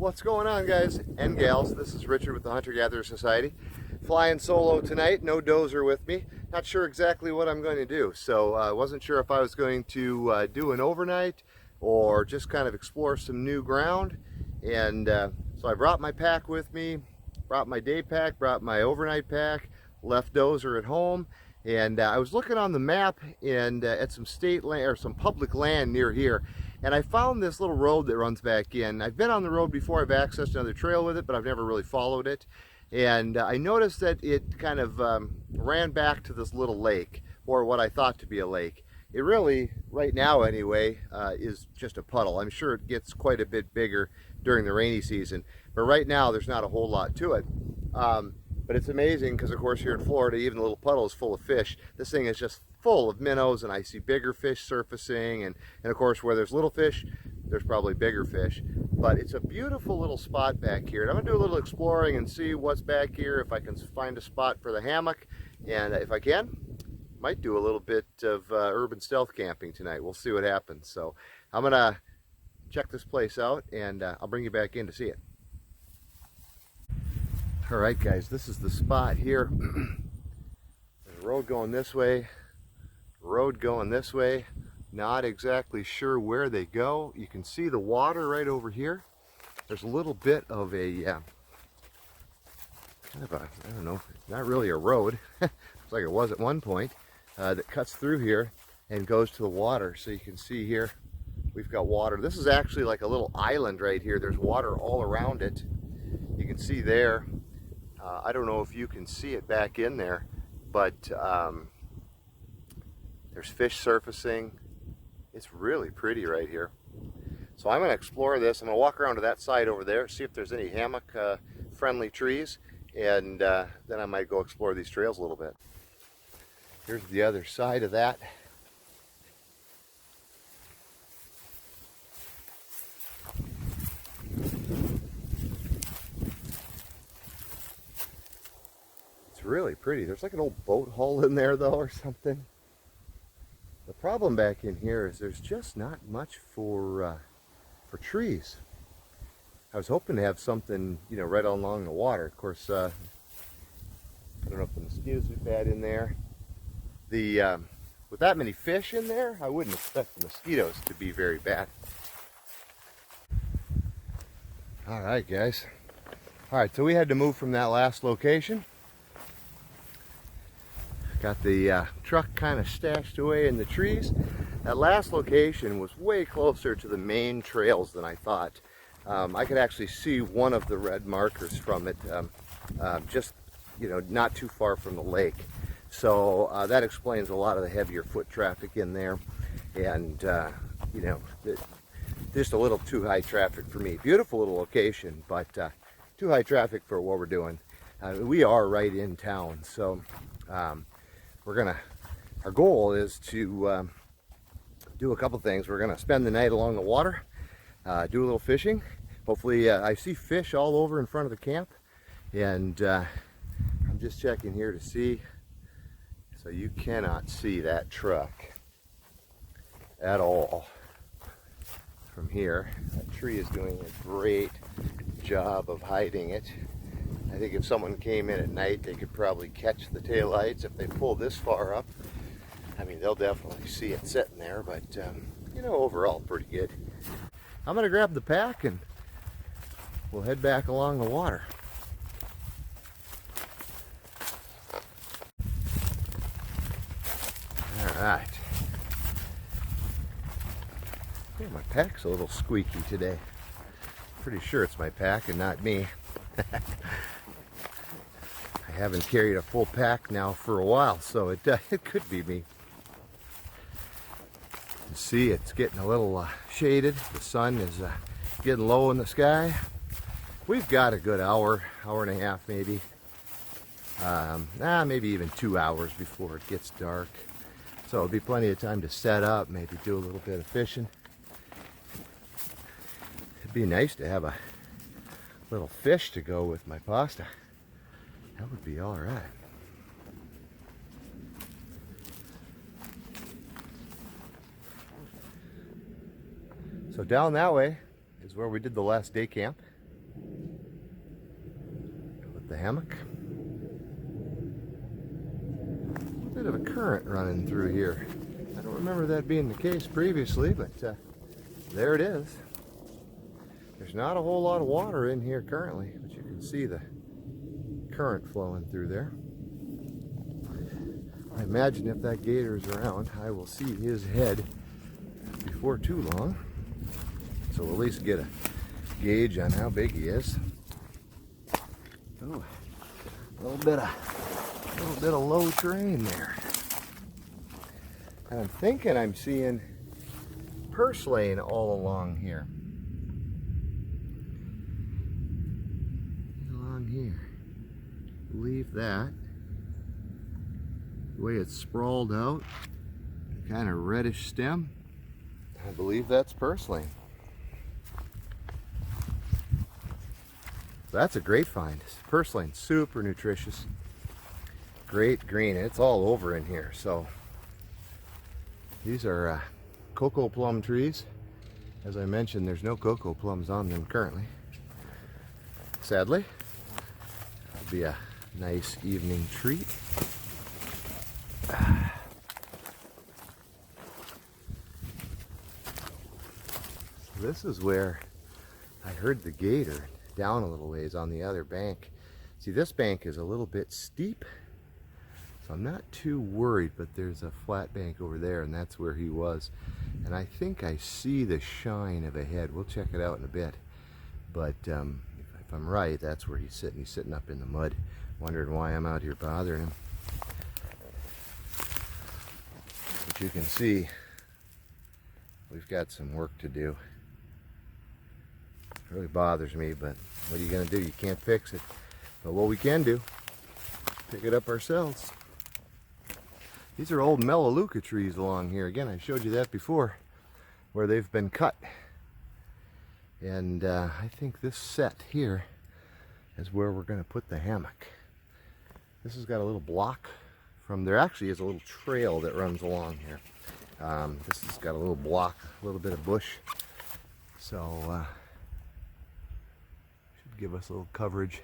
What's going on, guys and gals? This is Richard with the Hunter-Gatherer Society. Flying solo tonight, no dozer with me. Not sure exactly what I'm going to do, so I wasn't sure if I was going to do an overnight or just kind of explore some new ground. And so I brought my pack with me, brought my day pack, brought my overnight pack, left dozer at home. And I was looking on the map and at some state land or some public land near here, and I found this little road that runs back in. I've been on the road before, I've accessed another trail with it, but I've never really followed it. And I noticed that it kind of ran back to this little lake, or what I thought to be a lake. It really, right now anyway, is just a puddle. I'm sure it gets quite a bit bigger during the rainy season, but right now there's not a whole lot to it. But it's amazing because, of course, here in Florida, even the little puddle is full of fish. This thing is just full of minnows, and I see bigger fish surfacing. And of course, where there's little fish, there's probably bigger fish. But it's a beautiful little spot back here. And I'm going to do a little exploring and see what's back here, if I can find a spot for the hammock. And if I can, might do a little bit of urban stealth camping tonight. We'll see what happens. So I'm going to check this place out, and I'll bring you back in to see it. Alright guys, this is the spot here. There's a road going this way, road going this way. Not exactly sure where they go. You can see the water right over here. There's a little bit of a, kind of a, I don't know, not really a road. Looks like it was at one point, that cuts through here and goes to the water. So you can see here, we've got water. This is actually like a little island right here. There's water all around it. You can see there. I don't know if you can see it back in there, but there's fish surfacing. It's really pretty right here. So I'm going to explore this. I'm going to walk around to that side over there, see if there's any hammock friendly trees, and then I might go explore these trails a little bit. Here's the other side of that. Really pretty. There's like an old boat hull in there though, or something. The problem back in here is there's just not much for trees. I was hoping to have something, you know, right along the water. Of course, I don't know if the mosquitoes are bad in there. With that many fish in there, I wouldn't expect the mosquitoes to be very bad. All right, guys. All right, so we had to move from that last location. Got the truck kind of stashed away in the trees. That last location was way closer to the main trails than I thought. I could actually see one of the red markers from it, just, you know, not too far from the lake. So that explains a lot of the heavier foot traffic in there. And, you know, just a little too high traffic for me. Beautiful little location, but too high traffic for what we're doing. We are right in town, so our goal is to do a couple things. We're gonna spend the night along the water, do a little fishing. Hopefully, I see fish all over in front of the camp, and I'm just checking here to see. So you cannot see that truck at all from here. That tree is doing a great job of hiding it. I think if someone came in at night, they could probably catch the taillights if they pull this far up. I mean, they'll definitely see it sitting there, but, you know, overall, pretty good. I'm going to grab the pack and we'll head back along the water. All right. Yeah, my pack's a little squeaky today. Pretty sure it's my pack and not me. I haven't carried a full pack now for a while, so it could be me. You can see it's getting a little shaded. The sun is getting low in the sky. We've got a good hour and a half maybe. Maybe even 2 hours before it gets dark. So it'll be plenty of time to set up, maybe do a little bit of fishing. It'd be nice to have a little fish to go with my pasta. That would be all right. So down that way is where we did the last day camp. up the hammock. A bit of a current running through here. I don't remember that being the case previously, but there it is. There's not a whole lot of water in here currently, but you can see the current flowing through there. I imagine if that gator is around, I will see his head before too long. So we'll at least get a gauge on how big he is. Oh, a little bit of low terrain there. And I'm thinking I'm seeing purslane all along here. Along here. Believe that. The way it's sprawled out, kind of reddish stem, I believe that's purslane. That's a great find. Purslane, super nutritious. Great green. It's all over in here. So these are cocoa plum trees. As I mentioned, there's no cocoa plums on them currently. Sadly. It'll be a nice evening treat. This is where I heard the gator down a little ways on the other bank. See, this bank is a little bit steep, so I'm not too worried, but there's a flat bank over there, and that's where he was. And I think I see the shine of a head. We'll check it out in a bit. But if I'm right, that's where he's sitting. He's sitting up in the mud, wondering why I'm out here bothering him. But you can see we've got some work to do. It really bothers me, but what are you going to do? You can't fix it. But what we can do, pick it up ourselves. These are old melaleuca trees along here. Again, I showed you that before, where they've been cut. And I think this set here is where we're going to put the hammock. This has got a little block from there. Actually is a little trail that runs along here. This has got a little block, a little bit of bush. So should give us a little coverage.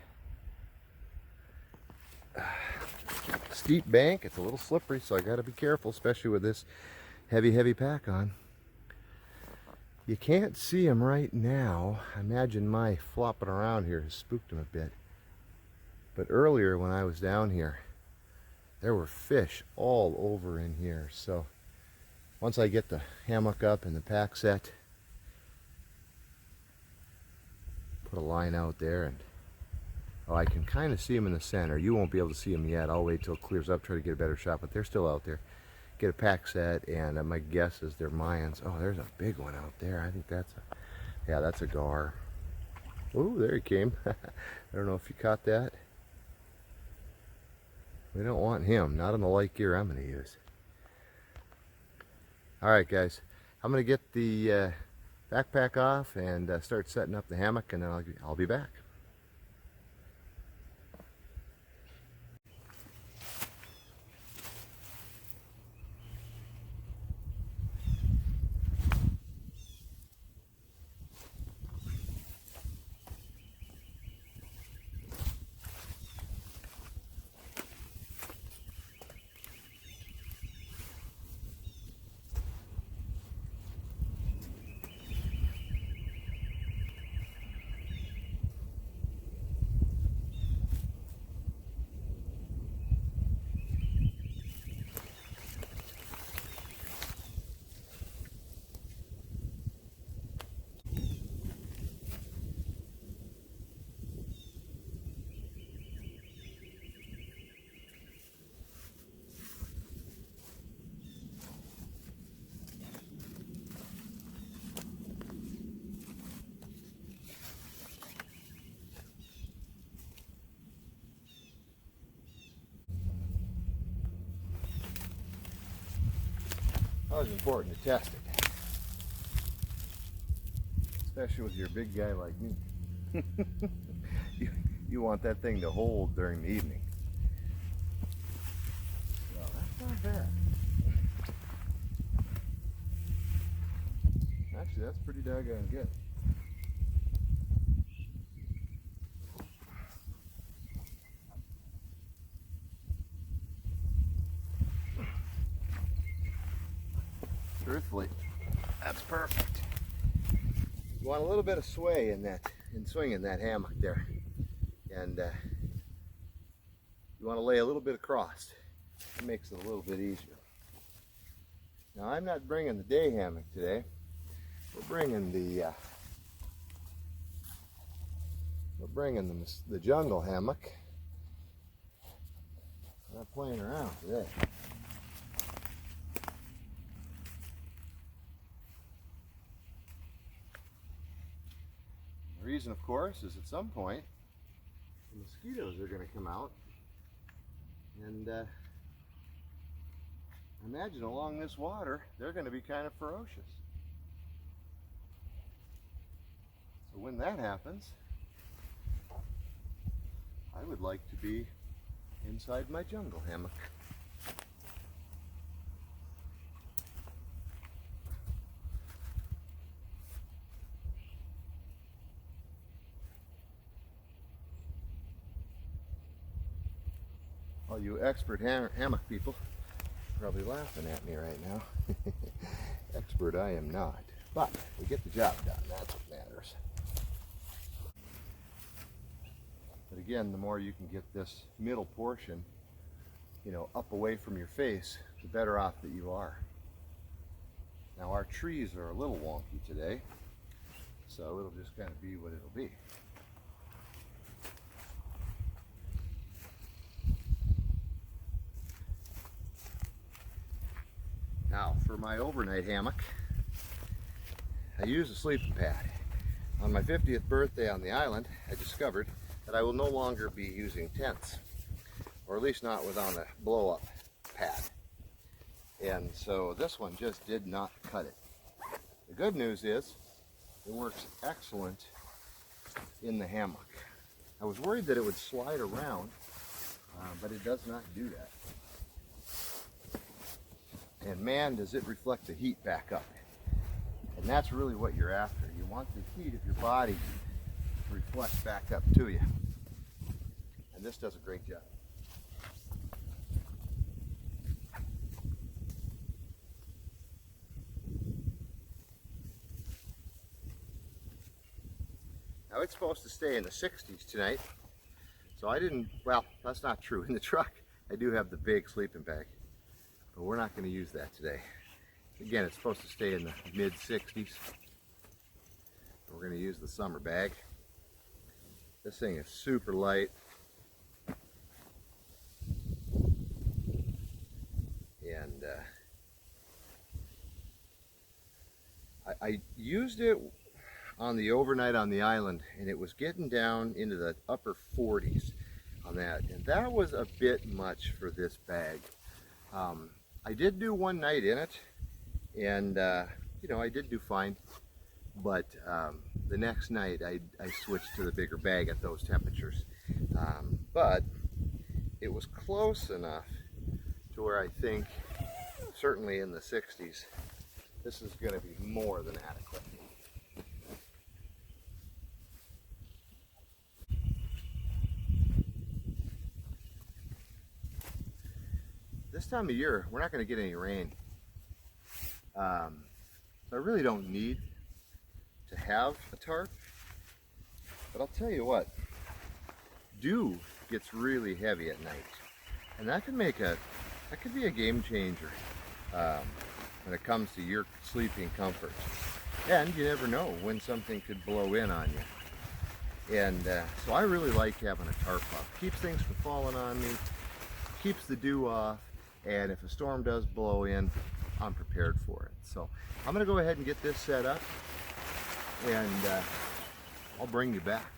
Steep bank, it's a little slippery, so I got to be careful, especially with this heavy pack on. You can't see him right now. I imagine my flopping around here has spooked him a bit. But earlier when I was down here, there were fish all over in here. So once I get the hammock up and the pack set, put a line out there, and oh, I can kind of see them in the center. You won't be able to see them yet. I'll wait till it clears up, try to get a better shot, but they're still out there. Get a pack set, and my guess is they're Mayans. Oh, there's a big one out there. I think that's a, yeah, that's a gar. Oh, there he came. I don't know if you caught that. We don't want him, not on the light gear I'm going to use. All right, guys, I'm going to get the backpack off and start setting up the hammock, and then I'll be back. It's important to test it, especially with your big guy like me. you want that thing to hold during the evening. So that's not bad. Actually, that's pretty doggone good. beautifully. That's perfect. You want a little bit of sway in that, in swinging that hammock there. And you want to lay a little bit across. It makes it a little bit easier. Now I'm not bringing the day hammock today. We're bringing the jungle hammock. I'm not playing around today. The reason, of course, is at some point the mosquitoes are going to come out, and I imagine along this water they're going to be kind of ferocious. So when that happens, I would like to be inside my jungle hammock. All you expert hammock people probably laughing at me right now. Expert I am not, but we get the job done. That's what matters. But again, the more you can get this middle portion, you know, up away from your face, the better off that you are. Now our trees are a little wonky today, so it'll just kind of be what it'll be. Now for my overnight hammock, I use a sleeping pad. On my 50th birthday on the island, I discovered that I will no longer be using tents, or at least not without a blow-up pad. And so this one just did not cut it. The good news is it works excellent in the hammock. I was worried that it would slide around, but it does not do that. And man, does it reflect the heat back up. And that's really what you're after. You want the heat of your body to reflect back up to you. And this does a great job. Now it's supposed to stay in the 60s tonight. So I didn't, well, that's not true. In the truck, I do have the big sleeping bag. But we're not going to use that today. Again, it's supposed to stay in the mid-60s. We're going to use the summer bag. This thing is super light. And I used it on the overnight on the island, and it was getting down into the upper 40s on that. And that was a bit much for this bag. I did do one night in it, and you know, I did do fine, but the next night I switched to the bigger bag at those temperatures. But it was close enough to where I think, certainly in the 60s, this is going to be more than adequate. This time of year, we're not going to get any rain. So I really don't need to have a tarp. But I'll tell you what, dew gets really heavy at night. And that could be a game changer when it comes to your sleeping comfort. And you never know when something could blow in on you. And so I really like having a tarp up. Keeps things from falling on me, keeps the dew off. And if a storm does blow in, I'm prepared for it. So I'm going to go ahead and get this set up, and I'll bring you back.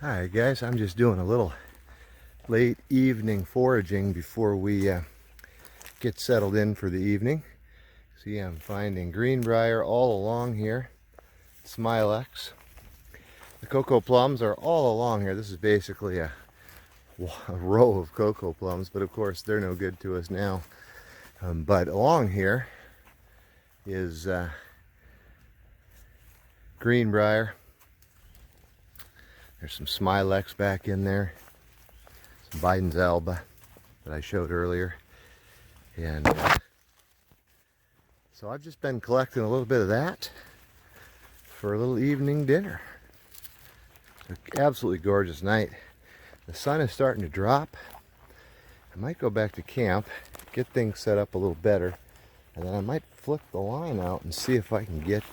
Alright guys, I'm just doing a little late evening foraging before we get settled in for the evening. See, I'm finding greenbrier all along here, smilex. The cocoa plums are all along here. This is basically a row of cocoa plums, but of course they're no good to us now. But along here is greenbrier. There's some smilex back in there, some Biden's alba that I showed earlier, and So I've just been collecting a little bit of that for a little evening dinner. It's an absolutely gorgeous night. The sun is starting to drop. I might go back to camp, get things set up a little better, and then I might flip the line out and see if I can get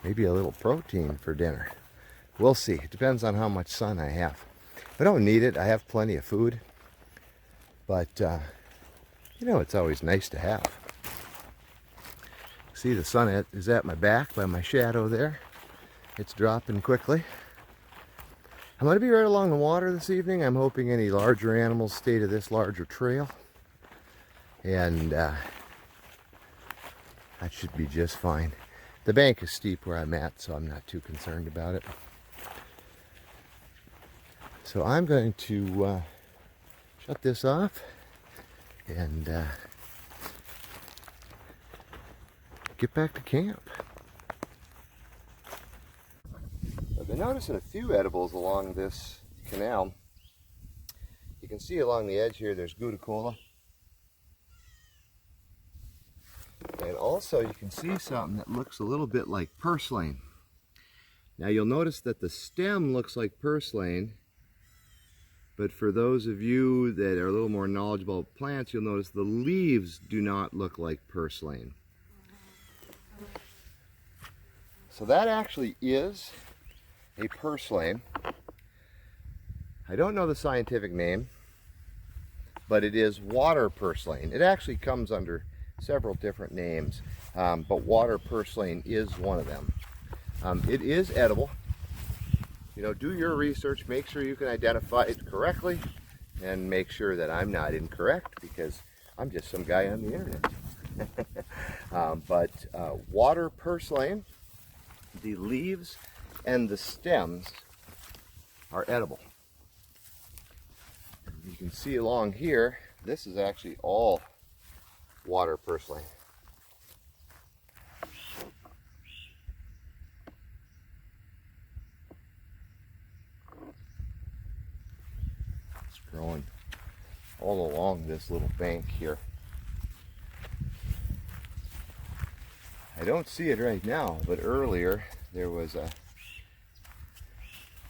maybe a little protein for dinner. We'll see. It depends on how much sun I have. I don't need it. I have plenty of food. But, you know, it's always nice to have. See, the sun is at my back by my shadow there. It's dropping quickly. I'm going to be right along the water this evening. I'm hoping any larger animals stay to this larger trail. And that should be just fine. The bank is steep where I'm at, so I'm not too concerned about it. So I'm going to shut this off and get back to camp. I've been noticing a few edibles along this canal. You can see along the edge here there's Gouda-cola. And also you can see something that looks a little bit like purslane. Now you'll notice that the stem looks like purslane, but for those of you that are a little more knowledgeable about plants, you'll notice the leaves do not look like purslane. So that actually is a purslane. I don't know the scientific name, but it is water purslane. It actually comes under several different names, but water purslane is one of them. It is edible. You know, do your research, make sure you can identify it correctly, and make sure that I'm not incorrect, because I'm just some guy on the internet. Water purslane, the leaves and the stems are edible. You can see along here, this is actually all water purslane. It's growing all along this little bank here. I don't see it right now, but earlier there was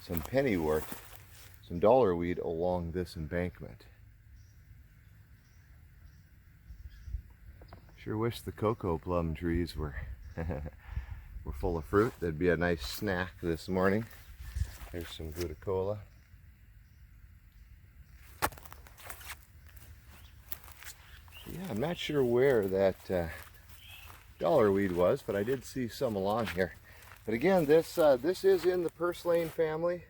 some pennywort, some dollarweed along this embankment. Sure wish the cocoa plum trees were full of fruit. That'd be a nice snack this morning. There's some Gouda-cola. Yeah, I'm not sure where that dollarweed was, but I did see some along here. But again, this is in the purslane family,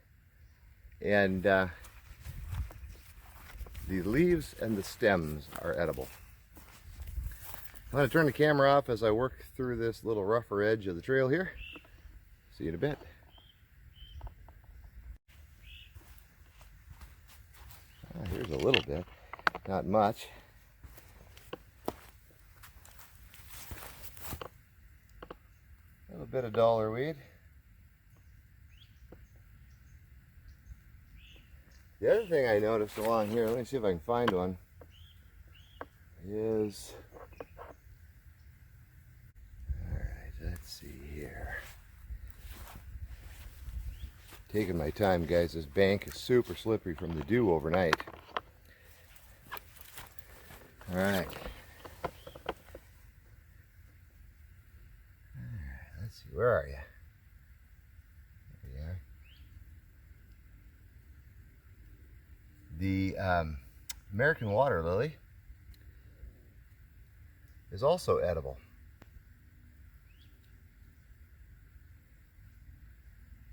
and the leaves and the stems are edible. I'm going to turn the camera off as I work through this little rougher edge of the trail here. See you in a bit. Here's a little bit, not much. A little bit of dollarweed. The other thing I noticed along here, let me see if I can find one, is, alright, let's see here. Taking my time, guys. This bank is super slippery from the dew overnight. Alright. Let's see, where are you? There you are. The American water lily is also edible.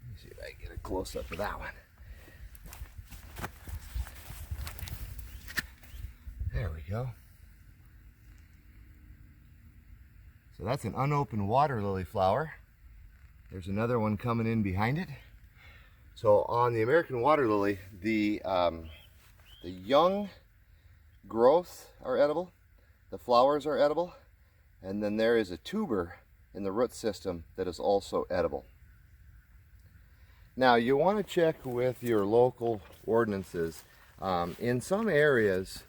Let me see if I can get a close-up of that one. There we go. So that's an unopened water lily flower. There's another one coming in behind it. So on the American water lily, the young growth are edible, the flowers are edible, and then there is a tuber in the root system that is also edible. Now you want to check with your local ordinances. In some areas,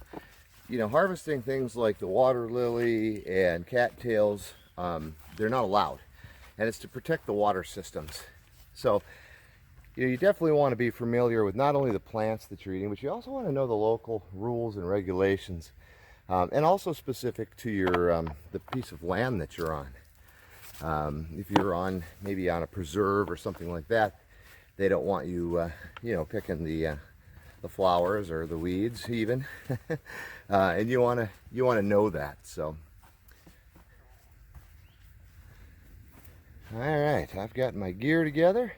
you know, harvesting things like the water lily and cattails, they're not allowed, and it's to protect the water systems. So you know, you definitely want to be familiar with not only the plants that you're eating, but you also want to know the local rules and regulations, and also specific to your the piece of land that you're on. If you're on maybe on a preserve or something like that, they don't want you, you know, picking the flowers or the weeds even, and you want to know that. So, all right, I've got my gear together.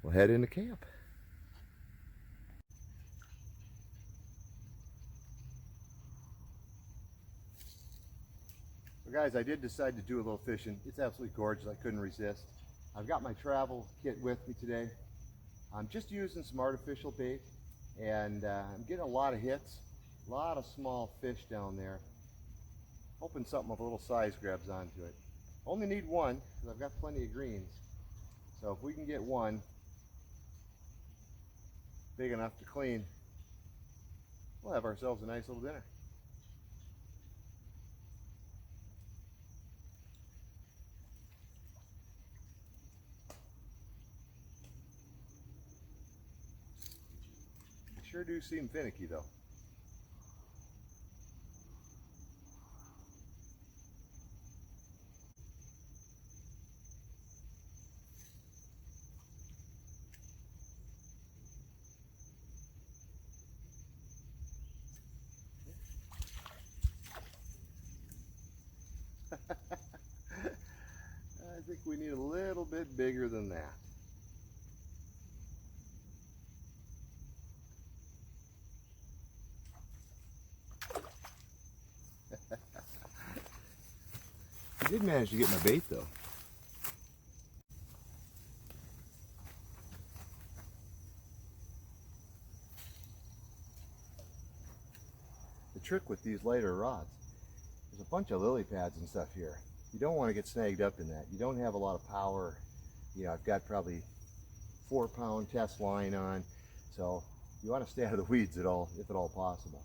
We'll head into camp. So guys, I did decide to do a little fishing. It's absolutely gorgeous. I couldn't resist. I've got my travel kit with me today. I'm just using some artificial bait, and I'm getting a lot of hits, a lot of small fish down there. Hoping something of a little size grabs onto it. Only need one, because I've got plenty of greens. So if we can get one big enough to clean, we'll have ourselves a nice little dinner. They sure do seem finicky though. I think we need a little bit bigger than that. I did manage to get my bait though. The trick with these lighter rods, there's a bunch of lily pads and stuff here. You don't want to get snagged up in that. You don't have a lot of power. You know, I've got probably 4-pound test line on, so you want to stay out of the weeds at all, if at all possible.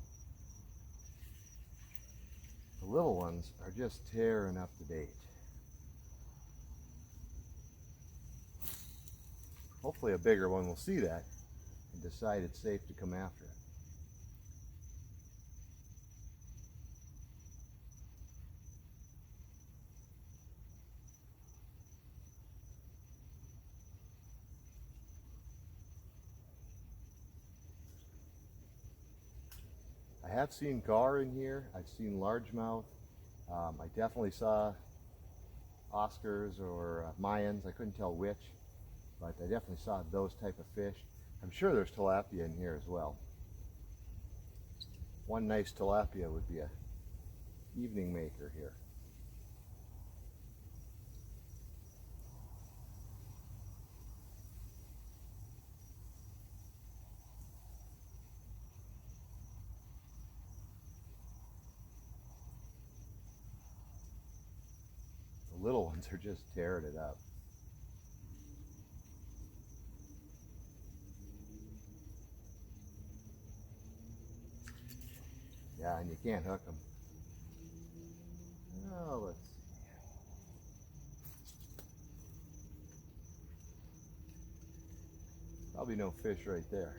The little ones are just tearing up the bait. Hopefully a bigger one will see that and decide it's safe to come after it. I have seen gar in here. I've seen largemouth. I definitely saw Oscars or Mayans. I couldn't tell which, but I definitely saw those type of fish. I'm sure there's tilapia in here as well. One nice tilapia would be a evening maker here. The little ones are just tearing it up. Yeah, and you can't hook them. Oh, let's see. Probably no fish right there.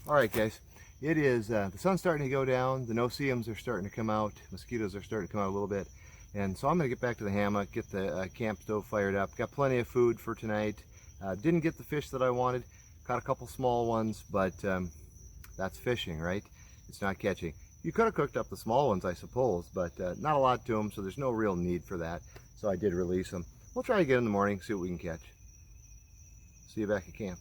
All right, guys. It is, the sun's starting to go down, the no-see-ums are starting to come out, mosquitoes are starting to come out a little bit, and so I'm going to get back to the hammock, get the camp stove fired up. Got plenty of food for tonight. Didn't get the fish that I wanted, caught a couple small ones, but that's fishing, right? It's not catching. You could have cooked up the small ones, I suppose, but not a lot to them, so there's no real need for that, so I did release them. We'll try again in the morning, see what we can catch. See you back at camp.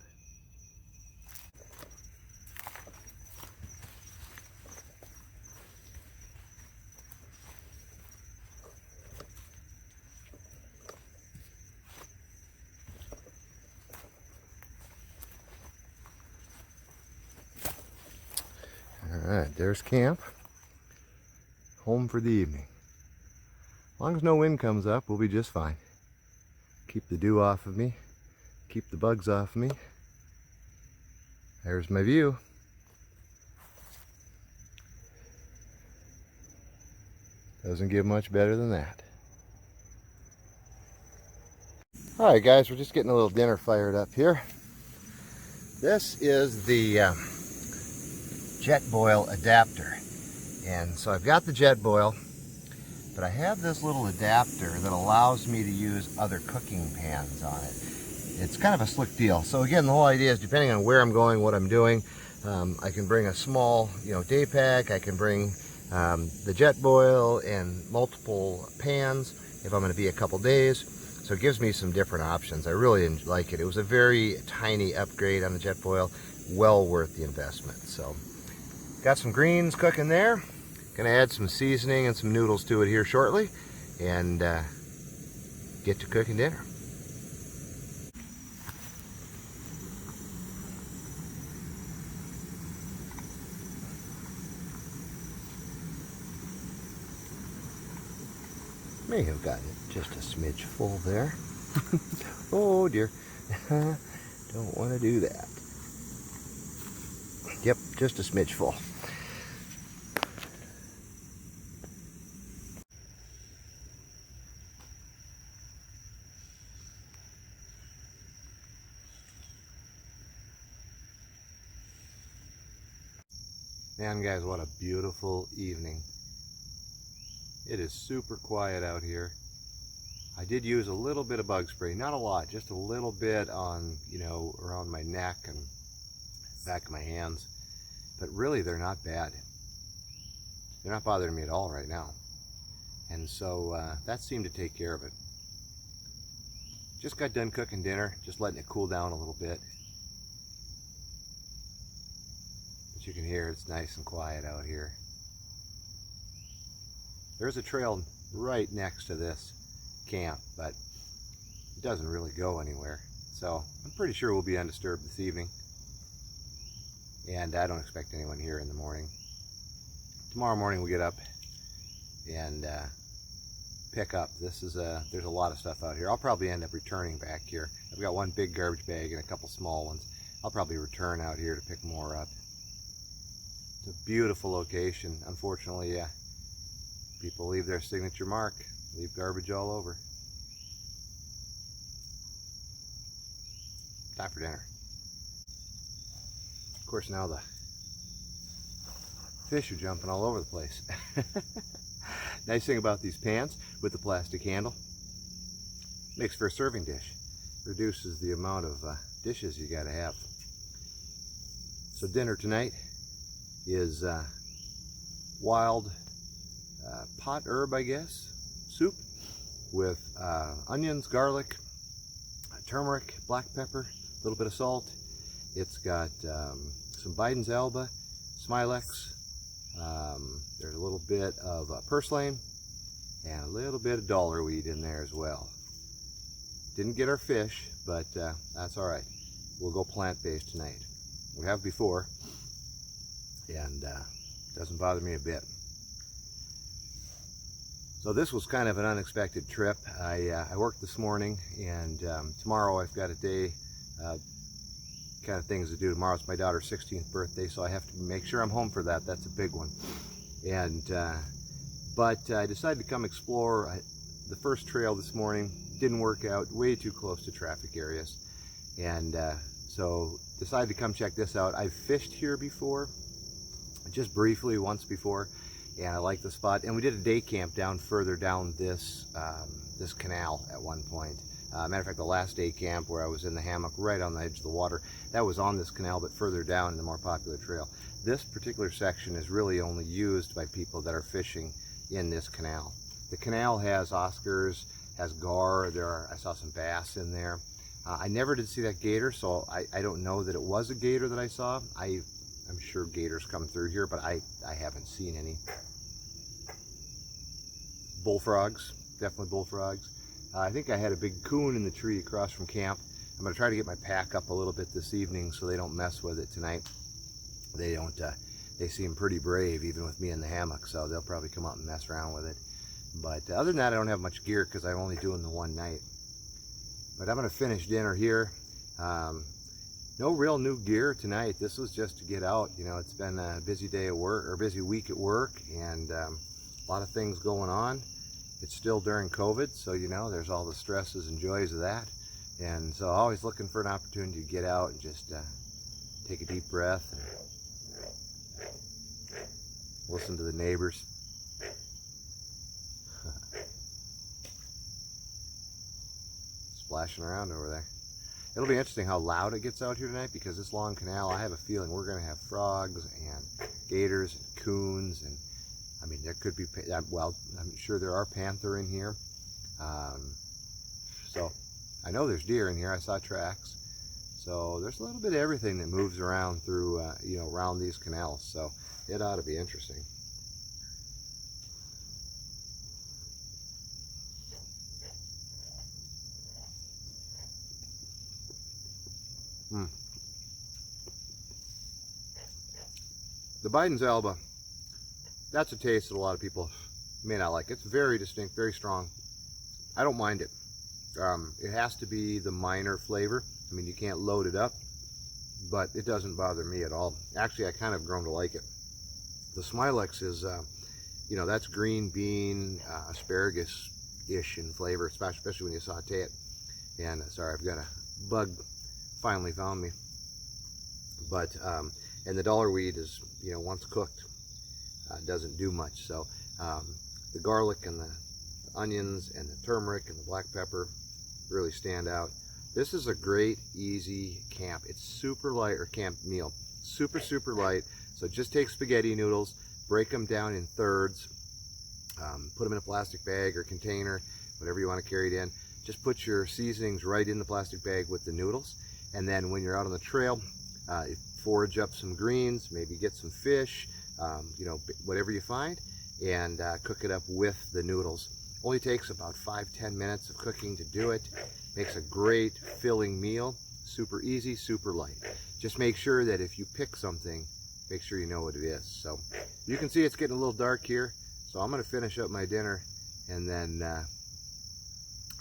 All right. There's camp. Home for the evening. As long as no wind comes up, we'll be just fine. Keep the dew off of me. Keep the bugs off of me. There's my view. Doesn't get much better than that. Alright guys, we're just getting a little dinner fired up here. This is the jet boil adapter. And so I've got the jet boil, but I have this little adapter that allows me to use other cooking pans on it. It's kind of a slick deal. So again, the whole idea is depending on where I'm going, what I'm doing, I can bring a small, day pack. I can bring the jet boil and multiple pans if I'm going to be a couple days. So it gives me some different options. I really like it. It was a very tiny upgrade on the jet boil. Well worth the investment. So got some greens cooking there. Gonna add some seasoning and some noodles to it here shortly and get to cooking dinner. May have gotten it just a smidge full there. Oh dear. Don't want to do that. Yep, just a smidge full. Man, guys, what a beautiful evening. It is super quiet out here. I did use a little bit of bug spray, not a lot, just a little bit on, around my neck and back of my hands. But really, they're not bad. They're not bothering me at all right now. And so that seemed to take care of it. Just got done cooking dinner, just letting it cool down a little bit. But you can hear it's nice and quiet out here. There's a trail right next to this camp, but it doesn't really go anywhere. So I'm pretty sure we'll be undisturbed this evening. And I don't expect anyone here in the morning. Tomorrow morning we get up and pick up. There's a lot of stuff out here. I'll probably end up returning back here. I've got one big garbage bag and a couple small ones. I'll probably return out here to pick more up. It's a beautiful location. Unfortunately, people leave their signature mark, leave garbage all over. Time for dinner. Of course, now the fish are jumping all over the place. Nice thing about these pans with the plastic handle, makes for a serving dish. Reduces the amount of dishes you gotta have. So dinner tonight is wild pot herb, I guess, soup with onions, garlic, turmeric, black pepper, a little bit of salt. It's got some Biden's Alba, Smilex, there's a little bit of purslane, and a little bit of dollar weed in there as well. Didn't get our fish, but that's all right. We'll go plant-based tonight. We have before, and doesn't bother me a bit. So this was kind of an unexpected trip. I worked this morning, and tomorrow I've got a day, kind of things to do. Tomorrow's my daughter's 16th birthday, so I have to make sure I'm home for that. That's a big one. And but I decided to come explore the first trail this morning. Didn't work out, way too close to traffic areas, and so decided to come check this out. I've fished here before, just briefly once before, and I like the spot. And we did a day camp down further down this this canal at one point. Matter of fact, the last day camp where I was in the hammock right on the edge of the water, that was on this canal, but further down in the more popular trail. This particular section is really only used by people that are fishing in this canal. The canal has Oscars, has gar, I saw some bass in there. I never did see that gator, so I don't know that it was a gator that I saw. I'm sure gators come through here, but I haven't seen any. Bullfrogs, definitely bullfrogs. I think I had a big coon in the tree across from camp. I'm going to try to get my pack up a little bit this evening so they don't mess with it tonight. They don't they seem pretty brave even with me in the hammock, so they'll probably come out and mess around with it. But other than that, I don't have much gear because I'm only doing the one night. But I'm going to finish dinner here. No real new gear tonight. This was just to get out. You know, it's been a busy day at work, or busy week at work, and a lot of things going on. It's still during COVID, so you know, there's all the stresses and joys of that. And so always looking for an opportunity to get out and just take a deep breath and listen to the neighbors. Splashing around over there. It'll be interesting how loud it gets out here tonight, because this long canal, I have a feeling we're going to have frogs and gators and coons, and I mean, there could be, well, I'm sure there are panther in here. So I know there's deer in here. I saw tracks. So there's a little bit of everything that moves around through, you know, around these canals. So it ought to be interesting. The Biden's Alba, that's a taste that a lot of people may not like. It's very distinct, very strong. I don't mind it. It has to be the minor flavor. I mean, you can't load it up, but it doesn't bother me at all. Actually, I kind of grown to like it. The Smilex is, you know, that's green bean, asparagus-ish in flavor, especially when you saute it. And sorry, I've got a bug finally found me. But and the dollar weed is, you know, once cooked, doesn't do much. So the garlic and the onions and the turmeric and the black pepper really stand out. This is a great, easy camp. It's super light, or camp meal. Super, super light. So just take spaghetti noodles, break them down in thirds, put them in a plastic bag or container, whatever you want to carry it in. Just put your seasonings right in the plastic bag with the noodles. And then when you're out on the trail, forage up some greens, maybe get some fish, you know, whatever you find, and cook it up with the noodles. Only takes about 5-10 minutes of cooking to do it. Makes a great filling meal. Super easy, super light. Just make sure that if you pick something, make sure you know what it is. So you can see it's getting a little dark here, so I'm going to finish up my dinner, and then I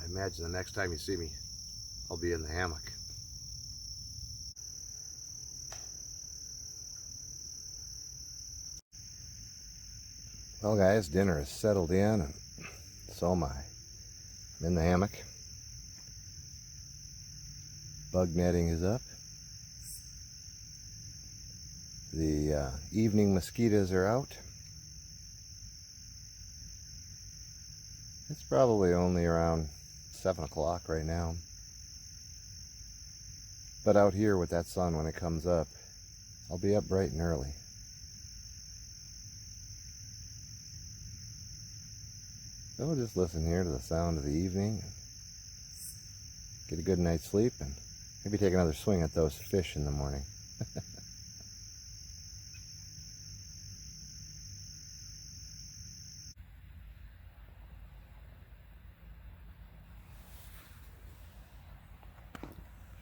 imagine the next time you see me, I'll be in the hammock. Well guys, dinner is settled in, and so am I. I'm in the hammock. Bug netting is up. The evening mosquitoes are out. It's probably only around 7 o'clock right now. But out here with that sun, when it comes up, I'll be up bright and early. So just listen here to the sound of the evening, get a good night's sleep, and maybe take another swing at those fish in the morning.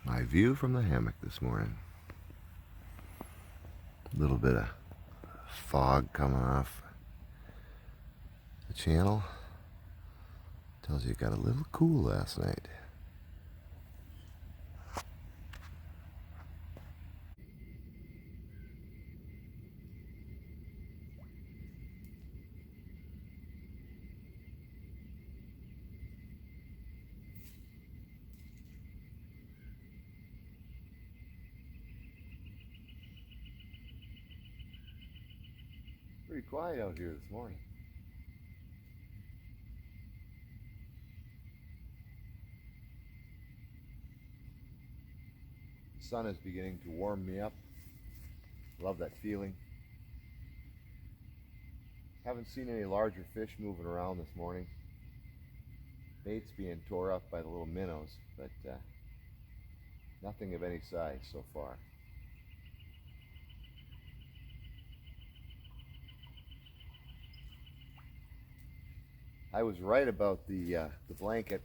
My view from the hammock this morning. A little bit of fog coming off the channel. Tells you it got a little cool last night. Pretty quiet out here this morning. The sun is beginning to warm me up. Love that feeling. Haven't seen any larger fish moving around this morning. Bait's being tore up by the little minnows, but nothing of any size so far. I was right about the blanket.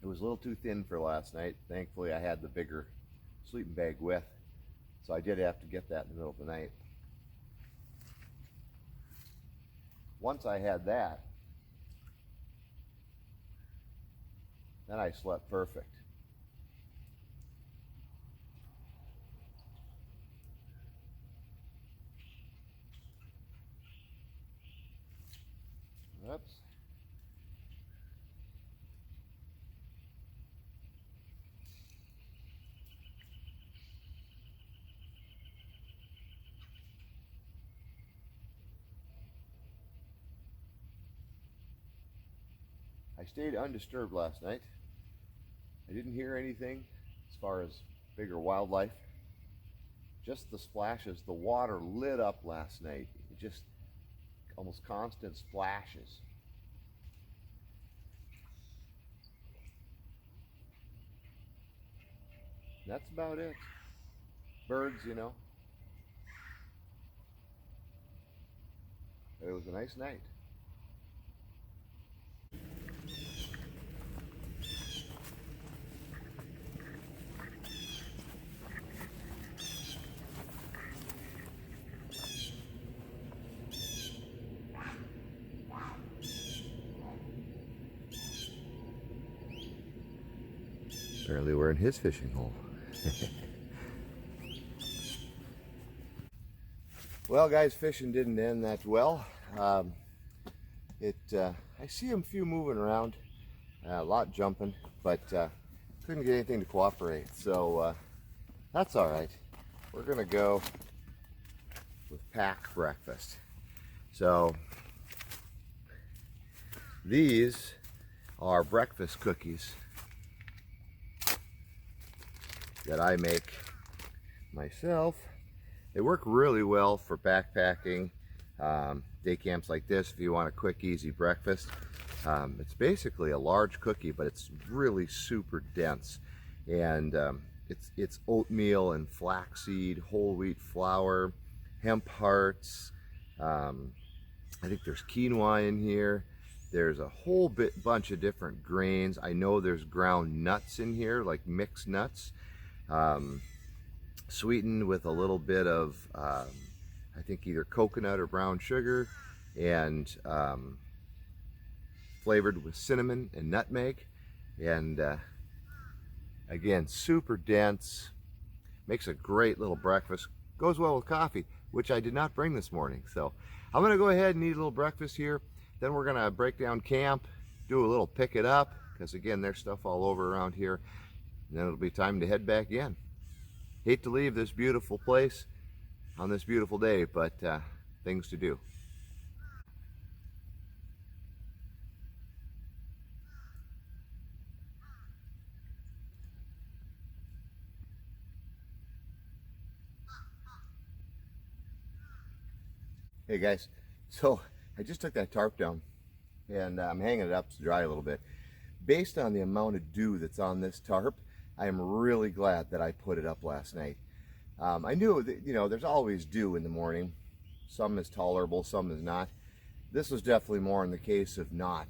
It was a little too thin for last night. Thankfully, I had the bigger sleeping bag with, so I did have to get that in the middle of the night. once I had that, then I slept perfect. Oops. I stayed undisturbed last night. I didn't hear anything as far as bigger wildlife. Just the splashes. The water lit up last night. Just almost constant splashes. That's about it. Birds, you know. It was a nice night. Apparently we're in his fishing hole. Well, guys, fishing didn't end that well. I see a few moving around, a lot jumping, but couldn't get anything to cooperate. So that's all right. We're gonna go with pack breakfast. So these are breakfast cookies that I make myself. They work really well for backpacking, day camps like this if you want a quick, easy breakfast. It's basically a large cookie, but it's really super dense. And it's oatmeal and flaxseed, whole wheat flour, hemp hearts. I think there's quinoa in here. There's a whole bunch of different grains. I know there's ground nuts in here, like mixed nuts. Sweetened with a little bit of, I think either coconut or brown sugar, and flavored with cinnamon and nutmeg. And again, super dense, makes a great little breakfast. Goes well with coffee, which I did not bring this morning. So I'm gonna go ahead and eat a little breakfast here. Then we're gonna break down camp, do a little pick it up, because again, there's stuff all over around here. And then it'll be time to head back in. Hate to leave this beautiful place on this beautiful day, but things to do. Hey guys, so I just took that tarp down and I'm hanging it up to dry a little bit. Based on the amount of dew that's on this tarp, I am really glad that I put it up last night. I knew that, you know, there's always dew in the morning. Some is tolerable, some is not. This was definitely more in the case of not.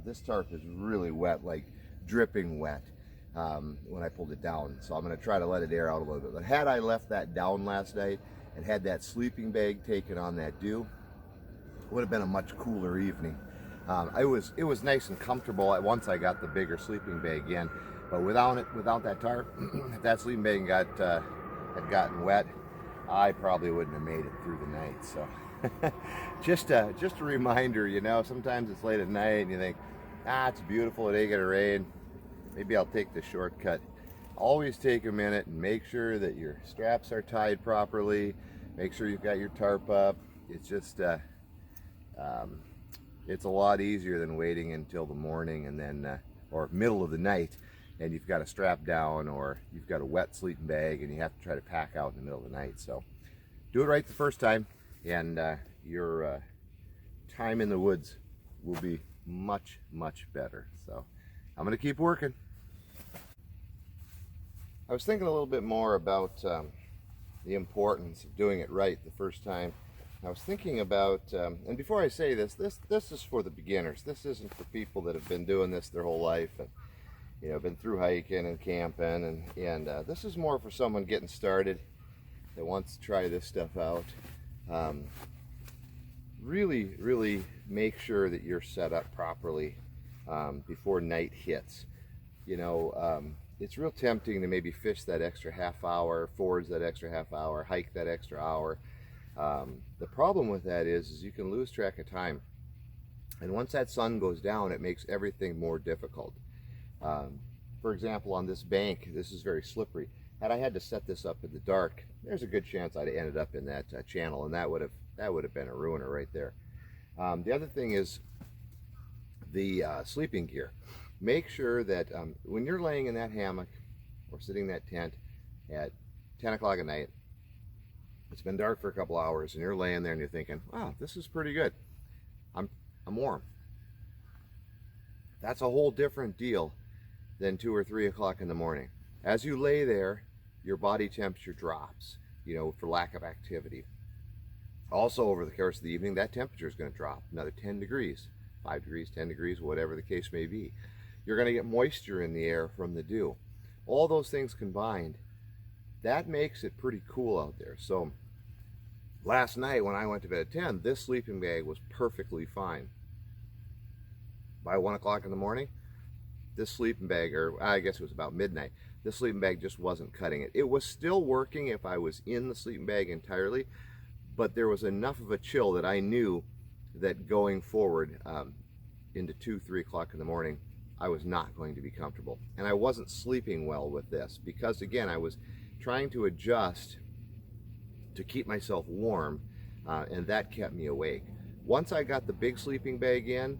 This tarp is really wet, like dripping wet when I pulled it down. So I'm gonna try to let it air out a little bit. But had I left that down last night and had that sleeping bag taken on that dew, it would have been a much cooler evening. It was nice and comfortable once I got the bigger sleeping bag in. But without that tarp, if that sleeping bag had gotten wet, I probably wouldn't have made it through the night. So just a reminder, you know, sometimes it's late at night and you think, it's beautiful, it ain't gonna rain. Maybe I'll take the shortcut. Always take a minute and make sure that your straps are tied properly. Make sure you've got your tarp up. It's just, it's a lot easier than waiting until the morning and then, or middle of the night, and you've got a strap down or you've got a wet sleeping bag and you have to try to pack out in the middle of the night. So do it right the first time and your time in the woods will be much, much better. So I'm gonna keep working. I was thinking a little bit more about the importance of doing it right the first time. I was thinking about, and before I say this is for the beginners. This isn't for people that have been doing this their whole life and, you know, been through hiking and camping, and this is more for someone getting started that wants to try this stuff out. really make sure that you're set up properly before night hits. You know, it's real tempting to maybe fish that extra half hour, forage that extra half hour, hike that extra hour. The problem with that is you can lose track of time. And once that sun goes down, it makes everything more difficult. For example, on this bank, this is very slippery. Had I had to set this up in the dark, there's a good chance I'd have ended up in that channel, and that would have been a ruiner right there. The other thing is the sleeping gear. Make sure that when you're laying in that hammock or sitting in that tent at 10 o'clock at night, it's been dark for a couple hours, and you're laying there and you're thinking, wow, this is pretty good. I'm warm. That's a whole different deal than 2 or 3 o'clock in the morning. As you lay there, your body temperature drops, you know, for lack of activity. Also, over the course of the evening, that temperature is going to drop another 10 degrees, 5 degrees, 10 degrees, whatever the case may be. You're going to get moisture in the air from the dew. All those things combined, that makes it pretty cool out there. So last night when I went to bed at 10, this sleeping bag was perfectly fine. By 1 o'clock in the morning, this sleeping bag, or I guess it was about midnight, this sleeping bag just wasn't cutting it. It was still working if I was in the sleeping bag entirely, but there was enough of a chill that I knew that going forward into 2, 3 o'clock in the morning, I was not going to be comfortable. And I wasn't sleeping well with this because, again, I was trying to adjust to keep myself warm, and that kept me awake. Once I got the big sleeping bag in,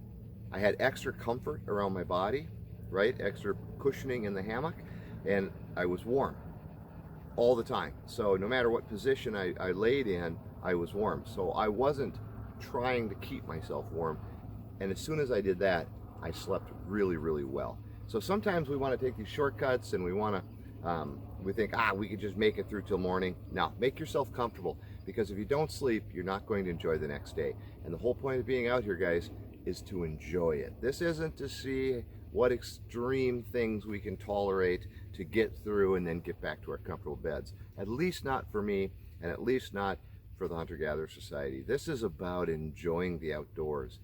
I had extra comfort around my body, right? Extra cushioning in the hammock, and I was warm all the time. So no matter what position I laid in, I was warm. So I wasn't trying to keep myself warm. And as soon as I did that, I slept really, really well. So sometimes we want to take these shortcuts and we think, we could just make it through till morning. No, make yourself comfortable, because if you don't sleep, you're not going to enjoy the next day. And the whole point of being out here, guys, is to enjoy it. This isn't to see what extreme things we can tolerate to get through and then get back to our comfortable beds. At least not for me, and at least not for the Hunter-Gatherer Society. This is about enjoying the outdoors,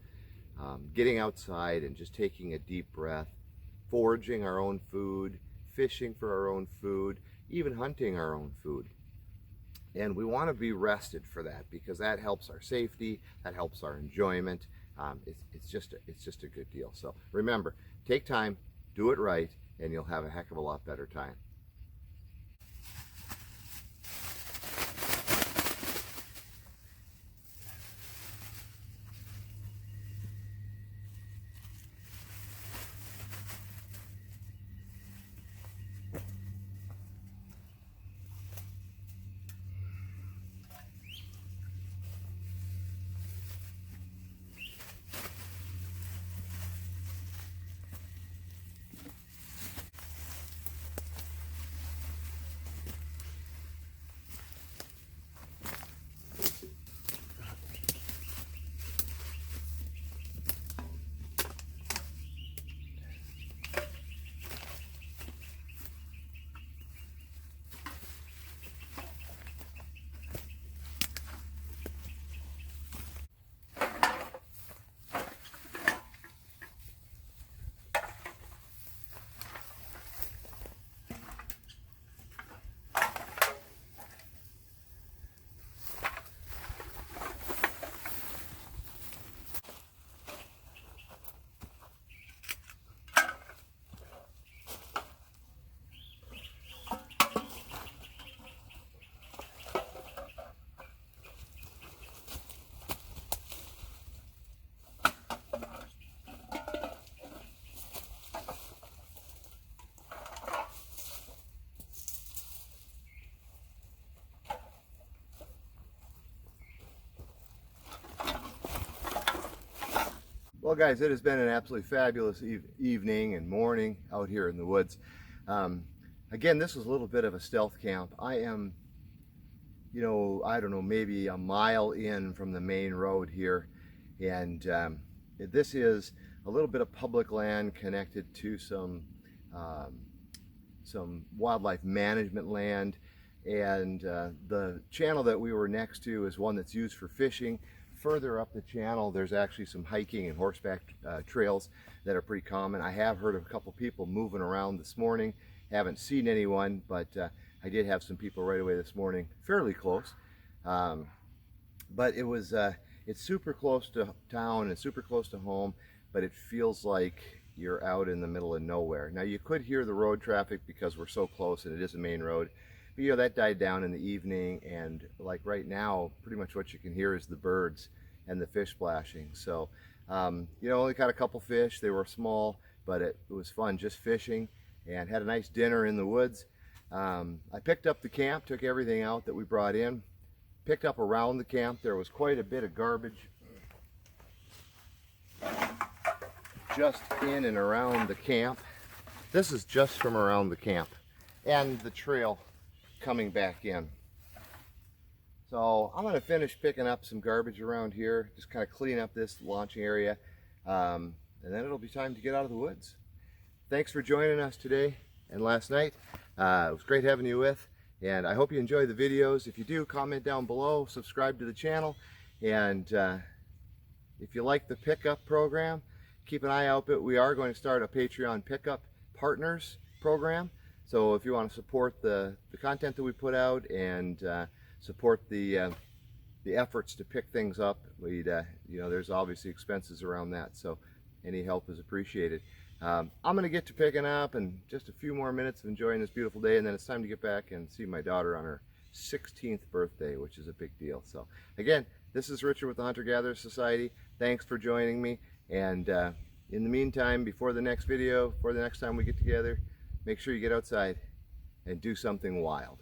getting outside and just taking a deep breath, foraging our own food, fishing for our own food, even hunting our own food. And we want to be rested for that, because that helps our safety, that helps our enjoyment. It's just a good deal. So remember, take time, do it right, and you'll have a heck of a lot better time. Well, guys, it has been an absolutely fabulous evening and morning out here in the woods. Again, this was a little bit of a stealth camp. I am, I don't know, maybe a mile in from the main road here, and this is a little bit of public land connected to some wildlife management land, and the channel that we were next to is one that's used for fishing. further up the channel, there's actually some hiking and horseback trails that are pretty common. I have heard of a couple people moving around this morning. Haven't seen anyone, but I did have some people right away this morning, fairly close. But it was, it's super close to town and super close to home, but it feels like you're out in the middle of nowhere. Now you could hear the road traffic because we're so close and it is a main road. But, you know, that died down in the evening, and like right now, pretty much what you can hear is the birds and the fish splashing. So, you know, only caught a couple fish. They were small, but it was fun just fishing, and had a nice dinner in the woods. I picked up the camp, took everything out that we brought in, picked up around the camp. There was quite a bit of garbage just in and around the camp. This is just from around the camp and the trail coming back in. So I'm going to finish picking up some garbage around here, just kind of clean up this launching area, and then it'll be time to get out of the woods. Thanks for joining us today and last night. It was great having you with, and I hope you enjoy the videos. If you do, comment down below, subscribe to the channel, and if you like the pickup program, keep an eye out. But we are going to start a Patreon pickup partners program. So if you want to support the content that we put out and support the efforts to pick things up, we'd you know, there's obviously expenses around that, so any help is appreciated. I'm going to get to picking up and just a few more minutes of enjoying this beautiful day, and then it's time to get back and see my daughter on her 16th birthday, which is a big deal. So again, this is Richard with the Hunter-Gatherers Society. Thanks for joining me, and in the meantime, before the next video, before the next time we get together, make sure you get outside and do something wild.